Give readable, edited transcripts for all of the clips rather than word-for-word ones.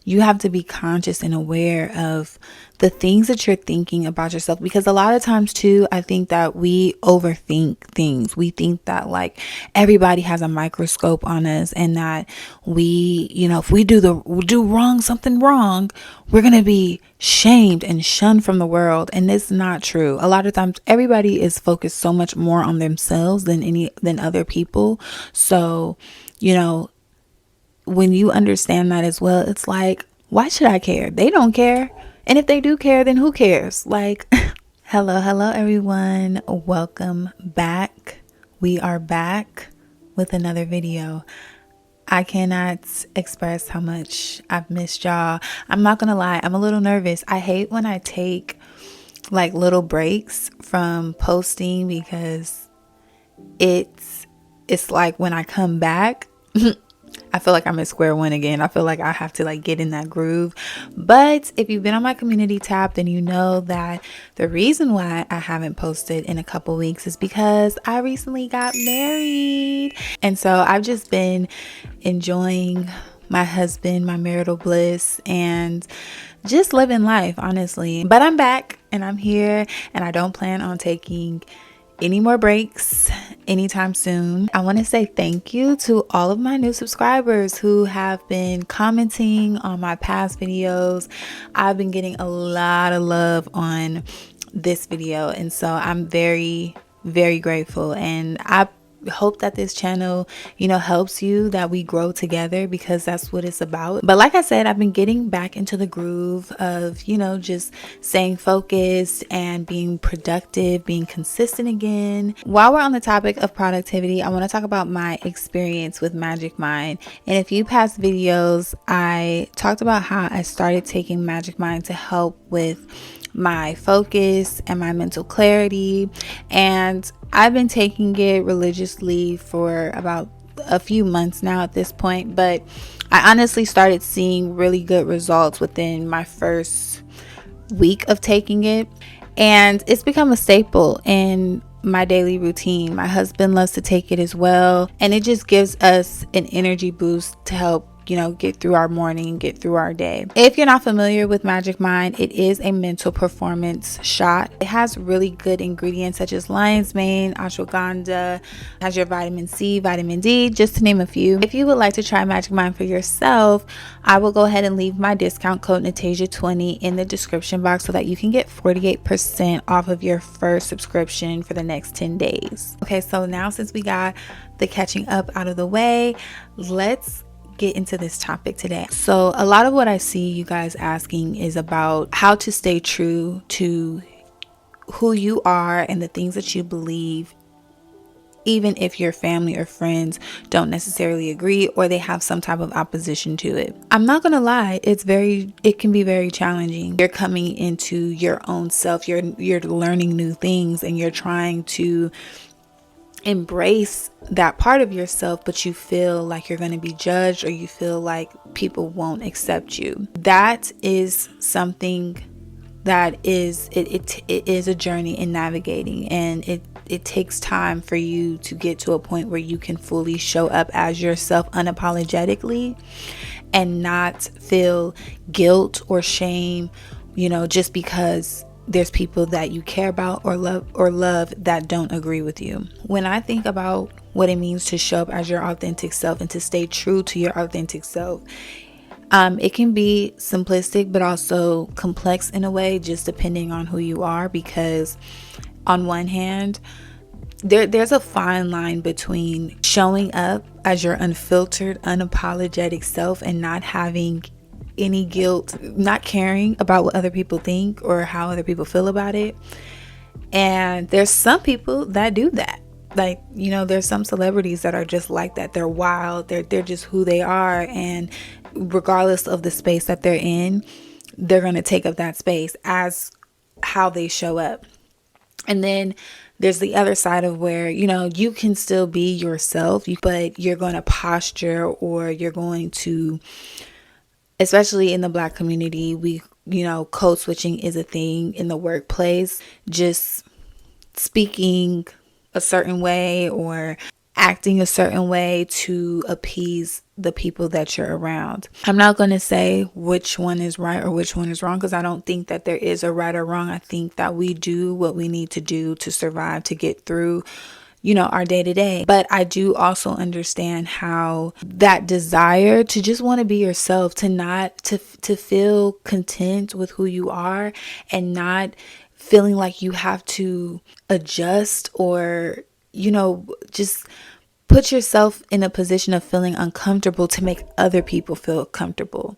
you have to be conscious and aware of the things that you're thinking about yourself, because a lot of times too, I think that we overthink things. We think that like everybody has a microscope on us, and that we, if we do something wrong, we're going to be shamed and shunned from the world. And it's not true. A lot of times everybody is focused so much more on themselves than other people. So, when you understand that as well, it's like, why should I care? They don't care. And if they do care, then who cares? Like, hello, everyone. Welcome back. We are back with another video. I cannot express how much I've missed y'all. I'm not going to lie. I'm a little nervous. I hate when I take like little breaks from posting, because it's like when I come back, I feel like I'm at square one again. I feel like I have to like get in that groove. But if you've been on my community tab, then you know that the reason why I haven't posted in a couple weeks is because I recently got married. And so I've just been enjoying my husband, my marital bliss, and just living life, honestly. But I'm back and I'm here, and I don't plan on taking any more breaks anytime soon. I want to say thank you to all of my new subscribers who have been commenting on my past videos. I've been getting a lot of love on this video, and so I'm very, very grateful. And I hope that this channel, helps you, that we grow together, because that's what it's about. But like I said, I've been getting back into the groove of, just staying focused and being productive, being consistent again. While we're on the topic of productivity, I want to talk about my experience with Magic Mind. In a few past videos, I talked about how I started taking Magic Mind to help with my focus and my mental clarity, and I've been taking it religiously for about a few months now at this point. But I honestly started seeing really good results within my first week of taking it, and it's become a staple in my daily routine. My husband loves to take it as well, and it just gives us an energy boost to help get through our morning, get through our day. If you're not familiar with Magic Mind, it is a mental performance shot. It has really good ingredients such as lion's mane, ashwagandha, has your vitamin C, vitamin D, just to name a few. If you would like to try Magic Mind for yourself, I will go ahead and leave my discount code Natasia20 in the description box so that you can get 48% off of your first subscription for the next 10 days. Okay, so now since we got the catching up out of the way, let's get into this topic today. So a lot of what I see you guys asking is about how to stay true to who you are and the things that you believe, even if your family or friends don't necessarily agree or they have some type of opposition to it. I'm not gonna lie, it can be very challenging. You're coming into your own self, you're learning new things, and you're trying to embrace that part of yourself, but you feel like you're going to be judged, or you feel like people won't accept you. That is something that is it is a journey in navigating, and it takes time for you to get to a point where you can fully show up as yourself unapologetically and not feel guilt or shame, just because there's people that you care about or love that don't agree with you. When I think about what it means to show up as your authentic self and to stay true to your authentic self, it can be simplistic but also complex in a way, just depending on who you are. Because on one hand, there's a fine line between showing up as your unfiltered, unapologetic self and not having any guilt, not caring about what other people think or how other people feel about it. And there's some people that do that. Like, there's some celebrities that are just like that. They're wild. They're just who they are. And regardless of the space that they're in, they're going to take up that space as how they show up. And then there's the other side of where, you can still be yourself, but you're going to posture, or you're going to, especially in the Black community, we, code switching is a thing in the workplace. Just speaking a certain way or acting a certain way to appease the people that you're around. I'm not going to say which one is right or which one is wrong, because I don't think that there is a right or wrong. I think that we do what we need to do to survive, to get through, our day to day. But I do also understand how that desire to just want to be yourself, to not to feel content with who you are, and not feeling like you have to adjust or just put yourself in a position of feeling uncomfortable to make other people feel comfortable.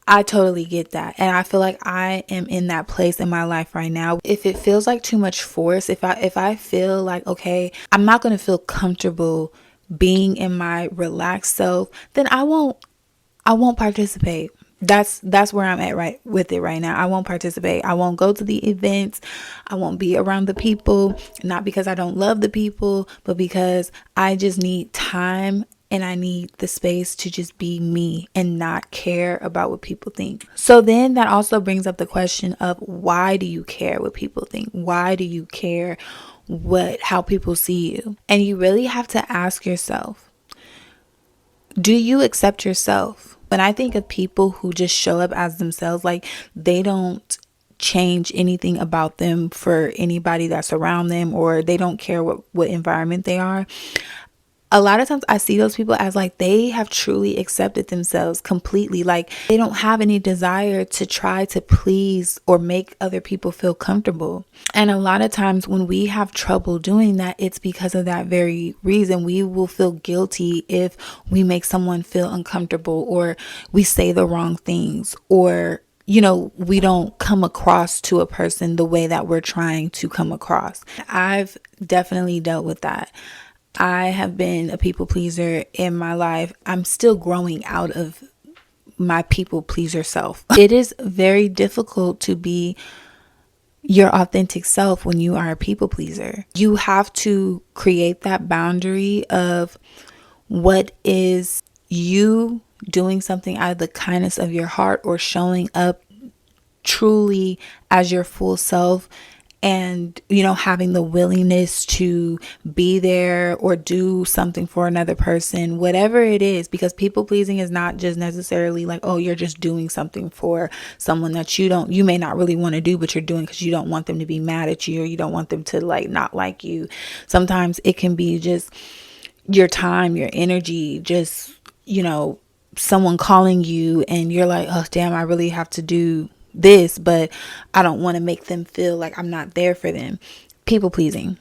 I totally get that. And I feel like I am in that place in my life right now. If it feels like too much force, if I feel like, okay, I'm not going to feel comfortable being in my relaxed self, then I won't participate. That's where I'm at right with it right now. I won't participate. I won't go to the events. I won't be around the people, not because I don't love the people, but because I just need time and I need the space to just be me and not care about what people think. So then that also brings up the question of, why do you care what people think? Why do you care how people see you? And you really have to ask yourself, do you accept yourself? When I think of people who just show up as themselves, like they don't change anything about them for anybody that's around them, or they don't care what environment they are. A lot of times I see those people as like they have truly accepted themselves completely. Like they don't have any desire to try to please or make other people feel comfortable. And a lot of times when we have trouble doing that, it's because of that very reason. We will feel guilty if we make someone feel uncomfortable, or we say the wrong things, or we don't come across to a person the way that we're trying to come across. I've definitely dealt with that. I have been a people pleaser in my life. I'm still growing out of my people pleaser self. It is very difficult to be your authentic self when you are a people pleaser. You have to create that boundary of what is you doing something out of the kindness of your heart, or showing up truly as your full self, and having the willingness to be there or do something for another person, whatever it is. Because people pleasing is not just necessarily like, oh, you're just doing something for someone that you may not really want to do, but you're doing because you don't want them to be mad at you, or you don't want them to not like you. Sometimes it can be just your time, your energy, just someone calling you and you're like, oh damn, I really have to do this, but I don't want to make them feel like I'm not there for them. People pleasing.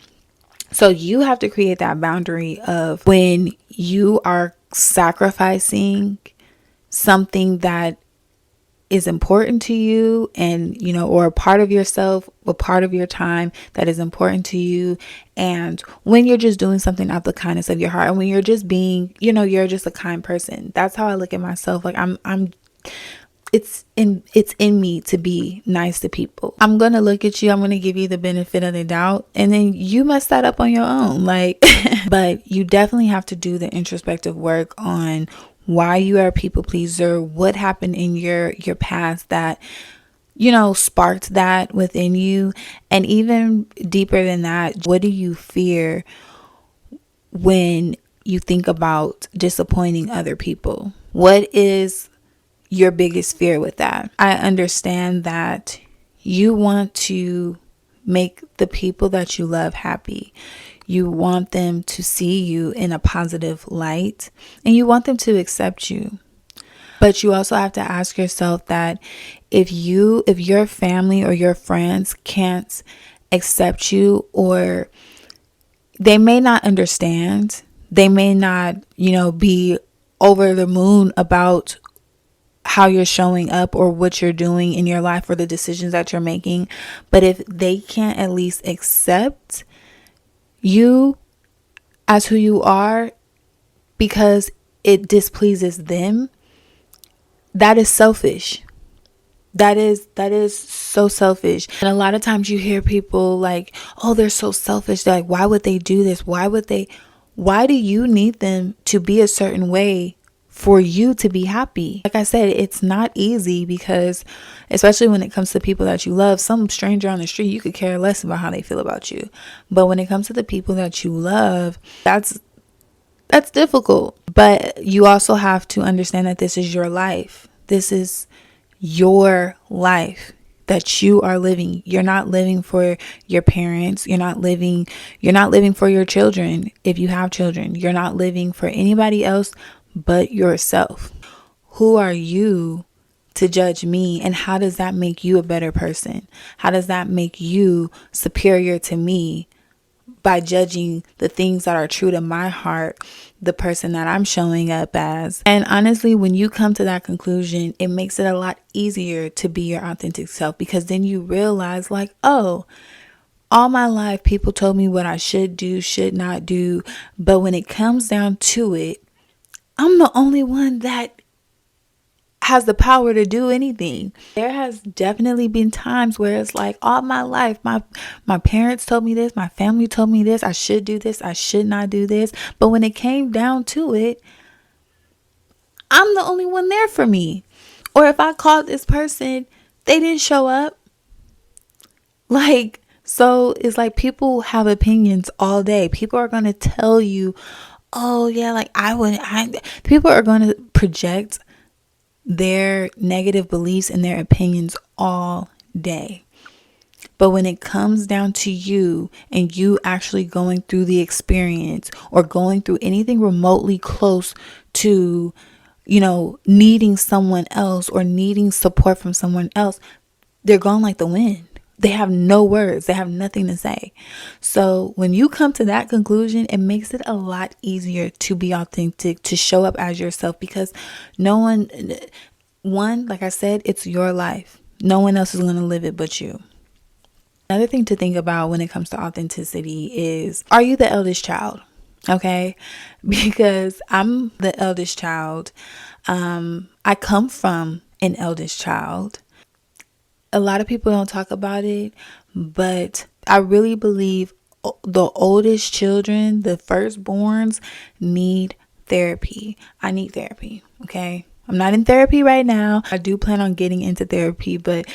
So you have to create that boundary of when you are sacrificing something that is important to you, and or a part of yourself, a part of your time that is important to you, and when you're just doing something out of the kindness of your heart, and when you're just being, you're just a kind person. That's how I look at myself. Like it's in me to be nice to people. I'm going to look at you. I'm going to give you the benefit of the doubt. And then you mess that up on your own. But you definitely have to do the introspective work on why you are a people pleaser. What happened in your past that, sparked that within you. And even deeper than that, what do you fear when you think about disappointing other people? What is your biggest fear with that? I understand that you want to make the people that you love happy. You want them to see you in a positive light, and you want them to accept you. But you also have to ask yourself that if your family or your friends can't accept you, or they may not understand, they may not, be over the moon about how you're showing up or what you're doing in your life or the decisions that you're making. But if they can't at least accept you as who you are because it displeases them, that is selfish. That is so selfish. And a lot of times you hear people like, oh, they're so selfish. They're like, why would they do this? Why do you need them to be a certain way for you to be happy? Like I said, it's not easy, because especially when it comes to people that you love, some stranger on the street, you could care less about how they feel about you. But when it comes to the people that you love, that's That's difficult. But you also have to understand that this is your life. This is your life that you are living. You're not living for your parents. You're not living for your children. If you have children, you're not living for anybody else but yourself. Who are you to judge me? And how does that make you a better person? How does that make you superior to me by judging the things that are true to my heart, the person that I'm showing up as? And honestly, when you come to that conclusion, it makes it a lot easier to be your authentic self, because then you realize, like, oh, all my life people told me what I should do, should not do. But when it comes down to it, I'm the only one that has the power to do anything. There has definitely been times where it's like, all my life, my parents told me this, my family told me this, I should do this, I should not do this. But when it came down to it, I'm the only one there for me. Or if I called this person, they didn't show up. Like, so it's like people have opinions all day. People are going to tell you, oh yeah, like people are going to project their negative beliefs and their opinions all day. But when it comes down to you and you actually going through the experience or going through anything remotely close to, needing someone else or needing support from someone else, they're gone like the wind. They have no words. They have nothing to say. So when you come to that conclusion, it makes it a lot easier to be authentic, to show up as yourself, because no one, like I said, it's your life. No one else is going to live it but you. Another thing to think about when it comes to authenticity is, are you the eldest child? Okay, because I'm the eldest child. I come from an eldest child. A lot of people don't talk about it, but I really believe the oldest children, the firstborns, need therapy. I need therapy. Okay, I'm not in therapy right now. I do plan on getting into therapy, but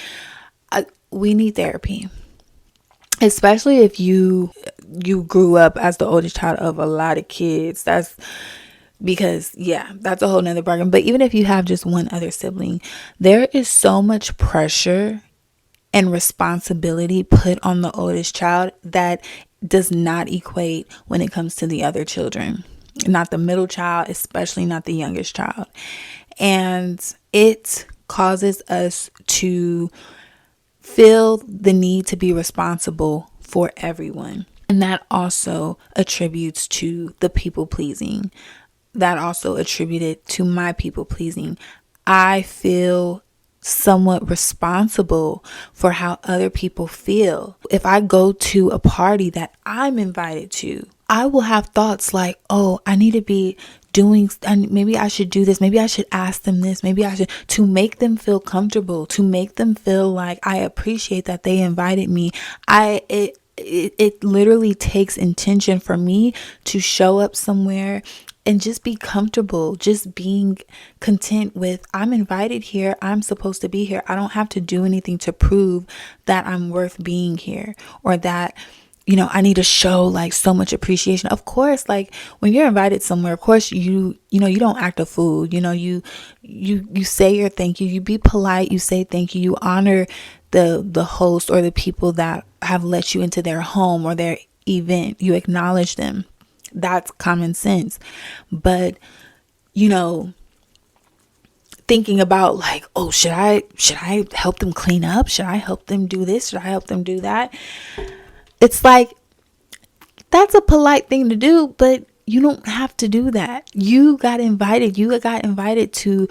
we need therapy. Especially if you grew up as the oldest child of a lot of kids. That's because, yeah, that's a whole nother bargain. But even if you have just one other sibling, there is so much pressure and responsibility put on the oldest child that does not equate when it comes to the other children. Not the middle child, especially not the youngest child. And it causes us to feel the need to be responsible for everyone. And that also attributes to the people pleasing. That also attributed to my people pleasing. I feel somewhat responsible for how other people feel. If I go to a party that I'm invited to, I will have thoughts like, oh, I need to be doing, and maybe I should do this. Maybe I should ask them this. Maybe I should, to make them feel comfortable, to make them feel like I appreciate that they invited me. It literally takes intention for me to show up somewhere and just be comfortable, just being content with, I'm invited here, I'm supposed to be here. I don't have to do anything to prove that I'm worth being here, or that, I need to show like so much appreciation. Of course, like when you're invited somewhere, of course you don't act a fool. You say your thank you, you be polite, you say thank you, you honor the host or the people that have let you into their home or their event. You acknowledge them. That's common sense. But thinking about like, oh, should I help them clean up? Should I help them do this? Should I help them do that? It's like, that's a polite thing to do, but you don't have to do that. You got invited. You got invited to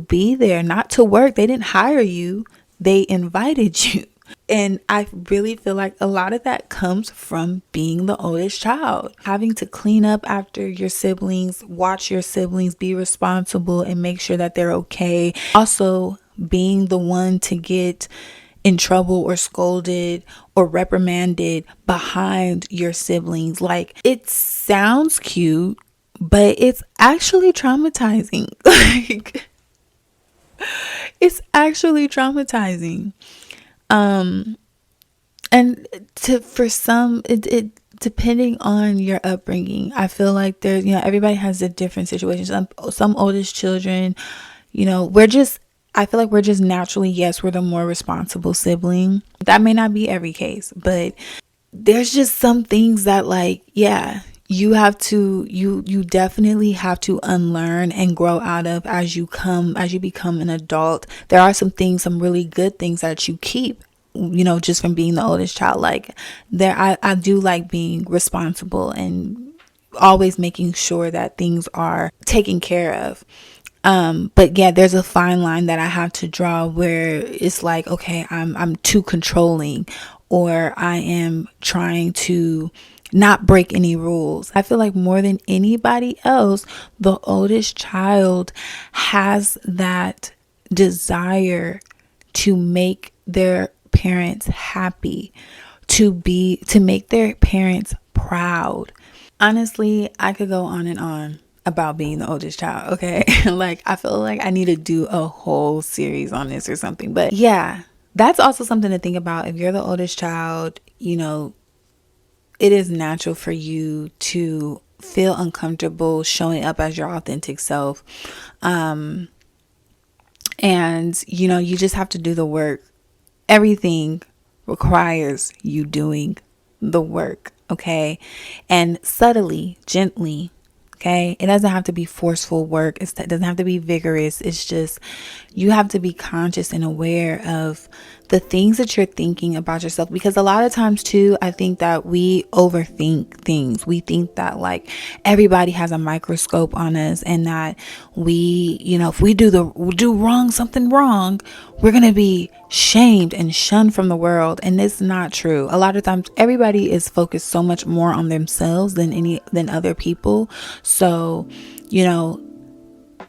be there, not to work. They didn't hire you. They invited you. And I really feel like a lot of that comes from being the oldest child. Having to clean up after your siblings, watch your siblings, be responsible and make sure that they're okay. Also, being the one to get in trouble or scolded or reprimanded behind your siblings. Like, it sounds cute, but it's actually traumatizing. Like, it's actually traumatizing. And for some, depending on your upbringing, I feel like there's, everybody has a different situation. Some oldest children, we're just, I feel like we're just naturally, yes, we're the more responsible sibling. That may not be every case, but there's just some things that, like, yeah, you definitely have to unlearn and grow out of as you become an adult. There are some really good things that you keep, just from being the oldest child. Like, I do like being responsible and always making sure that things are taken care of. But yeah, there's a fine line that I have to draw where it's like, okay, I'm too controlling, or I am trying to not break any rules. I feel like more than anybody else, the oldest child has that desire to make their parents happy, to make their parents proud. Honestly, I could go on and on about being the oldest child, okay? Like, I feel like I need to do a whole series on this or something. But yeah, that's also something to think about. If you're the oldest child, it is natural for you to feel uncomfortable showing up as your authentic self. And, you just have to do the work. Everything requires you doing the work, okay? And subtly, gently, okay? It doesn't have to be forceful work. It doesn't have to be vigorous. It's just, you have to be conscious and aware of the things that you're thinking about yourself. Because a lot of times too, I think that we overthink things. We think that, like, everybody has a microscope on us, and that if we do something wrong, we're going to be shamed and shunned from the world. And it's not true. A lot of times everybody is focused so much more on themselves than other people. So,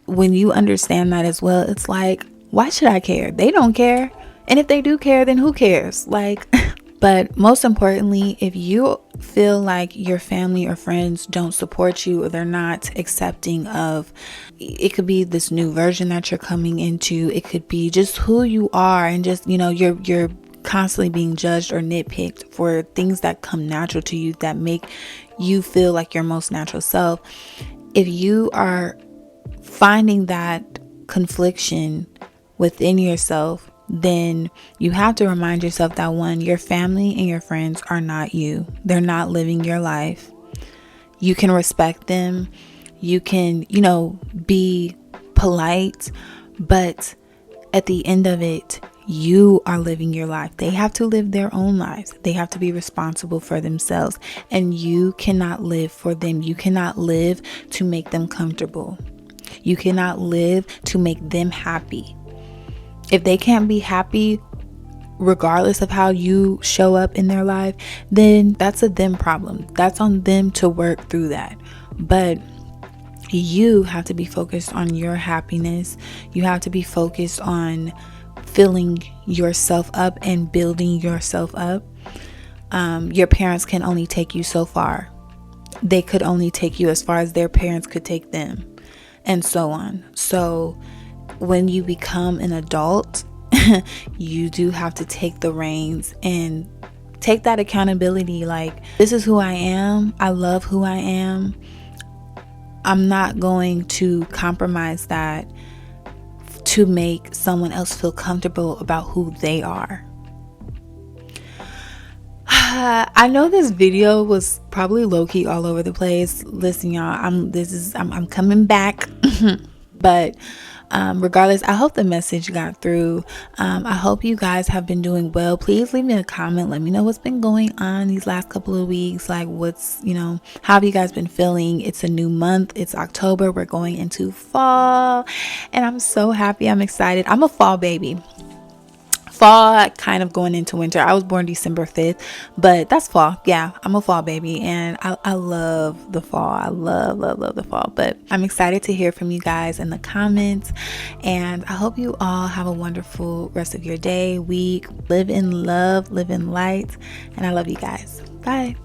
when you understand that as well, it's like, why should I care? They don't care. And if they do care, then who cares? Like, but most importantly, if you feel like your family or friends don't support you, or they're not accepting of, it could be this new version that you're coming into. It could be just who you are, and just, you're constantly being judged or nitpicked for things that come natural to you, that make you feel like your most natural self. If you are finding that confliction within yourself, then you have to remind yourself that, one, your family and your friends are not you. They're not living your life. You can respect them. You can, be polite, but at the end of it, you are living your life. They have to live their own lives. They have to be responsible for themselves, and you cannot live for them. You cannot live to make them comfortable. You cannot live to make them happy. If they can't be happy regardless of how you show up in their life, then that's a them problem. That's on them to work through that. But you have to be focused on your happiness. You have to be focused on filling yourself up and building yourself up. Your parents can only take you so far. They could only take you as far as their parents could take them, and so on. So when you become an adult, you do have to take the reins and take that accountability. Like, this is who I am. I love who I am. I'm not going to compromise that to make someone else feel comfortable about who they are. I know this video was probably low-key all over the place. Listen, y'all, I'm coming back. But regardless, I hope the message got through. I hope you guys have been doing well. Please leave me a comment. Let me know what's been going on these last couple of weeks. Like, how have you guys been feeling? It's a new month. It's October. We're going into fall, and I'm so happy. I'm excited. I'm a fall baby. Fall, kind of going into winter. I was born December 5th, but that's fall. Yeah, I'm a fall baby, and I love the fall. I love the fall. But I'm excited to hear from you guys in the comments, and I hope you all have a wonderful rest of your day, week. Live in love, live in light, and I love you guys. Bye.